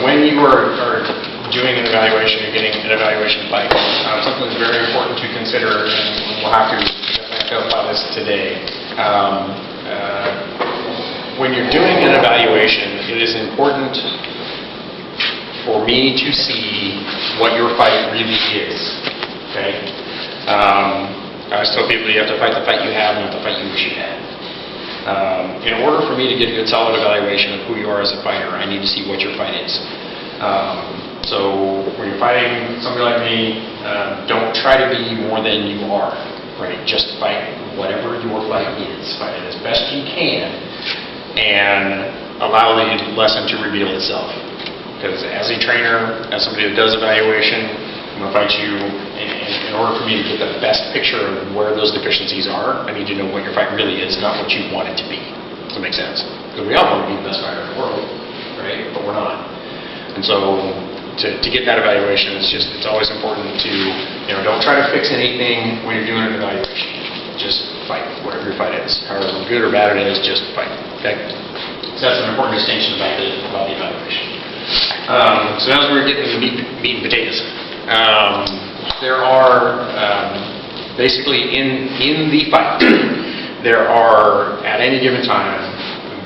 when you are doing an evaluation, you're getting an evaluation fight, something that's very important to consider, and we'll have to clarify this today. When you're doing an evaluation, it is important for me to see what your fight really is. Okay? I always tell people you have to fight the fight you have, not the fight you wish you had. In order for me to get a good solid evaluation of who you are as a fighter, I need to see what your fight is. So when you're fighting somebody like me, don't try to be more than you are. Right? Just fight whatever your fight is. Fight it as best you can, and allow the lesson to reveal itself. Because as a trainer, as somebody that does evaluation, I'm going to fight you. In order for me to get the best picture of where those deficiencies are, I need to know what your fight really is, not what you want it to be. Does that make sense? Because we all want to be the best fighter in the world, right? But we're not. And so to get that evaluation, it's always important to, don't try to fix anything when you're doing an evaluation. Just fight, whatever your fight is. However good or bad it is, just fight. Okay? So that's an important distinction about the evaluation. So now as we're getting to the meat and potatoes. There are, basically in the fight, there are, at any given time,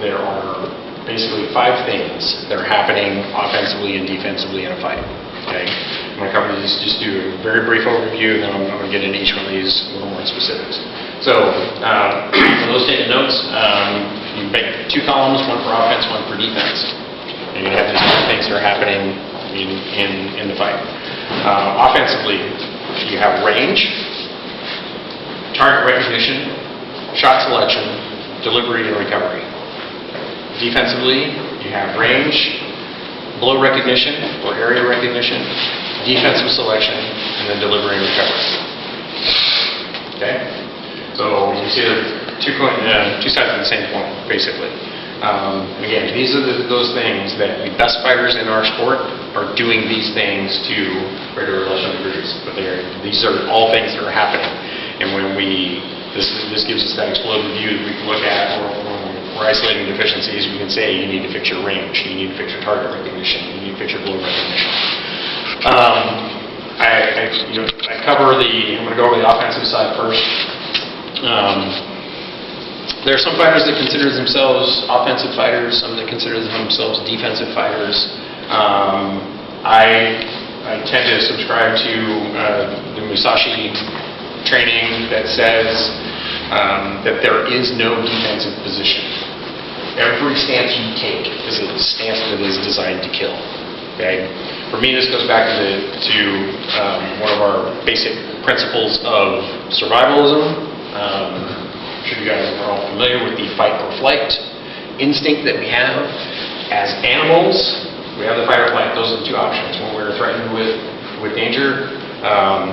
there are basically 5 things that are happening offensively and defensively in a fight. Okay? I'm going to cover these, just do a very brief overview, and then I'm going to get into each one of these a little more specifics. So, for those taking notes, you make 2 columns, one for offense, one for defense. And you have these different things that are happening in the fight. Offensively, you have range, target recognition, shot selection, delivery, and recovery. Defensively, you have range, blow recognition or area recognition, defensive selection, and then delivery and recovery. Okay? So you see two sides of the same coin, basically. Again, these are those things that the best fighters in our sport are doing these things to greater or lesser degrees. But these are all things that are happening. And when this gives us that exploded view that we can look at, or when we're isolating deficiencies, we can say you need to fix your range, you need to fix your target recognition, you need to fix your blow recognition. I'm going to go over the offensive side first. There are some fighters that consider themselves offensive fighters, some that consider themselves defensive fighters. I tend to subscribe to the Musashi training that says that there is no defensive position. Every stance you take is a stance that is designed to kill. Okay? For me, this goes back to one of our basic principles of survivalism. I'm sure you guys are all familiar with the fight or flight instinct that we have. As animals, we have the fight or flight. Those are the 2 options. When we're threatened with danger,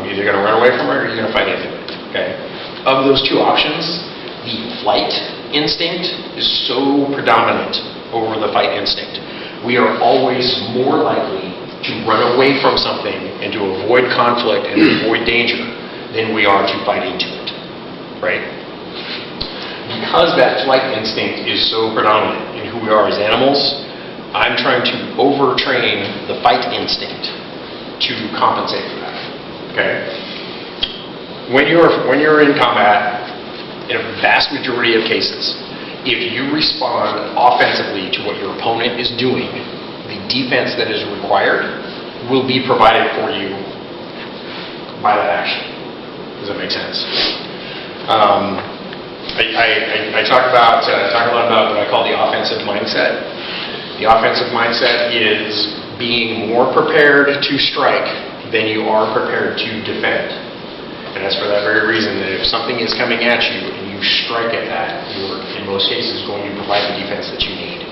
you're either going to run away from it or you're going to fight into it. Okay? Of those 2 options, the flight instinct is so predominant over the fight instinct. We are always more likely to run away from something and to avoid conflict and avoid danger than we are to fight into it. Right? Because that flight instinct is so predominant in who we are as animals, I'm trying to overtrain the fight instinct to compensate for that. Okay? When you're in combat, in a vast majority of cases, if you respond offensively to what your opponent is doing, the defense that is required will be provided for you by that action. Does that make sense? I talk a lot about what I call the offensive mindset. The offensive mindset is being more prepared to strike than you are prepared to defend. And that's for that very reason that if something is coming at you and you strike at that, you're in most cases going to provide the defense that you need.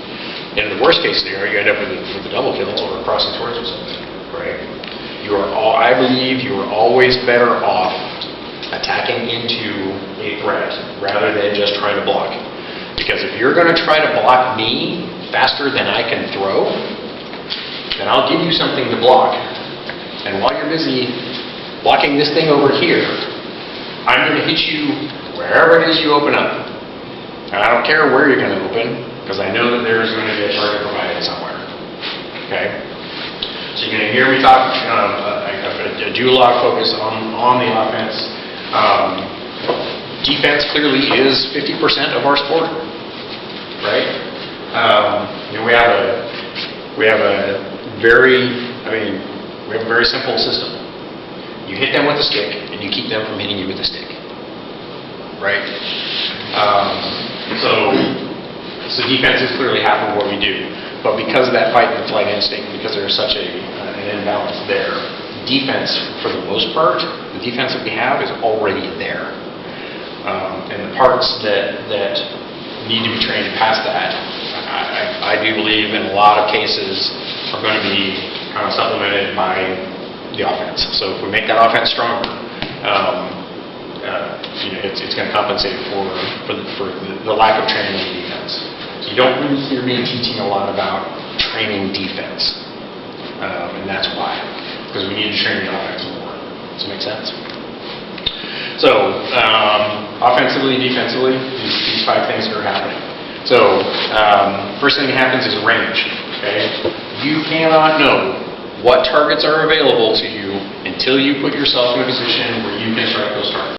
And in the worst case scenario, you end up with a double kill or crossing towards or something. Right? I believe you are always better off attacking into a threat rather than just trying to block. Because if you're going to try to block me faster than I can throw, then I'll give you something to block. And while you're busy blocking this thing over here, I'm going to hit you wherever it is you open up. And I don't care where you're going to open, because I know that there's going to be a target provided somewhere. Okay? hear me talk, I do a lot of focus on the offense. Defense clearly is 50% of our sport, right? We have a very simple system. You hit them with a stick, and you keep them from hitting you with a stick, right? So defense is clearly half of what we do. But because of that fight and flight instinct, because there's such an imbalance there, defense, for the most part, the defense that we have is already there. And the parts that need to be trained past that, I do believe in a lot of cases are going to be kind of supplemented by the offense. So if we make that offense stronger, it's going to compensate for the lack of training in defense. So you don't really hear me teaching a lot about training defense, and that's why, because we need to train the offense more. Does that make sense? So offensively, defensively, these 5 things that are happening. So first thing that happens is range. Okay, you cannot know what targets are available to you until you put yourself in a position where you can strike those targets.